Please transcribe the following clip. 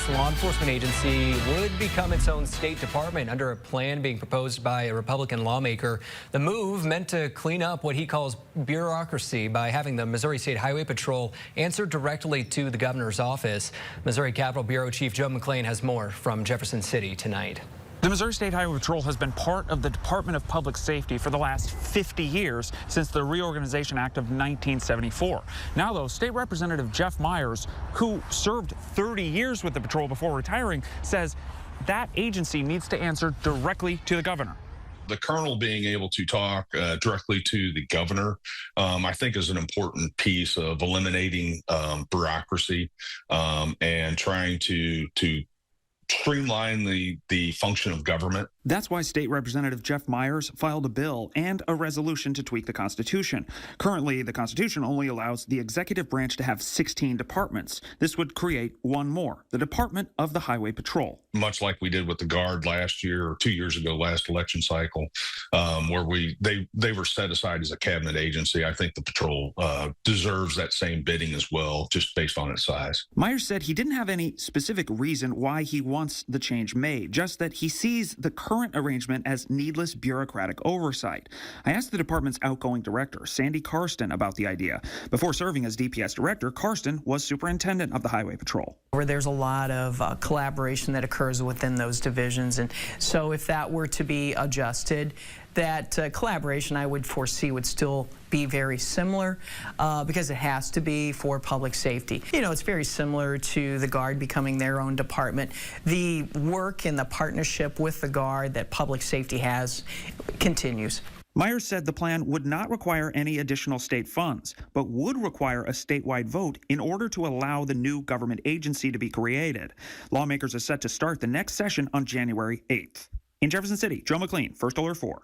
this law enforcement agency would become its own state department under a plan being proposed by a Republican lawmaker. The move meant to clean up what he calls bureaucracy by having the Missouri State Highway Patrol answer directly to the governor's office. Missouri Capitol Bureau Chief Joe McClain has more from Jefferson City tonight. The Missouri State Highway Patrol has been part of the Department of Public Safety for the last 50 years since the Reorganization Act of 1974. Now, though, State Representative Jeff Myers, who served 30 years with the patrol before retiring, says that agency needs to answer directly to the governor. The colonel being able to talk directly to the governor, I think, is an important piece of eliminating bureaucracy and trying to streamline the function of government. That's why State Representative Jeff Myers filed a bill and a resolution to tweak the Constitution. Currently, the Constitution only allows the executive branch to have 16 departments. This would create one more, the Department of the Highway Patrol. Much like we did with the Guard last year or 2 years ago, last election cycle, where they were set aside as a cabinet agency. I think the patrol deserves that same bidding as well, just based on its size. Myers said he didn't have any specific reason why he wants the change made, just that he sees the current arrangement as needless bureaucratic oversight. I asked the department's outgoing director, Sandy Karsten, about the idea. Before serving as DPS director, Karsten was superintendent of the Highway Patrol. Where there's a lot of collaboration that occurs within those divisions, and so if that were to be adjusted, that collaboration I would foresee would still be very similar because it has to be for public safety. You know, it's very similar to the Guard becoming their own department. The work and the partnership with the Guard that public safety has continues. Myers said the plan would not require any additional state funds, but would require a statewide vote in order to allow the new government agency to be created. Lawmakers are set to start the next session on January 8th. In Jefferson City, Joe McClain, First Alert 4.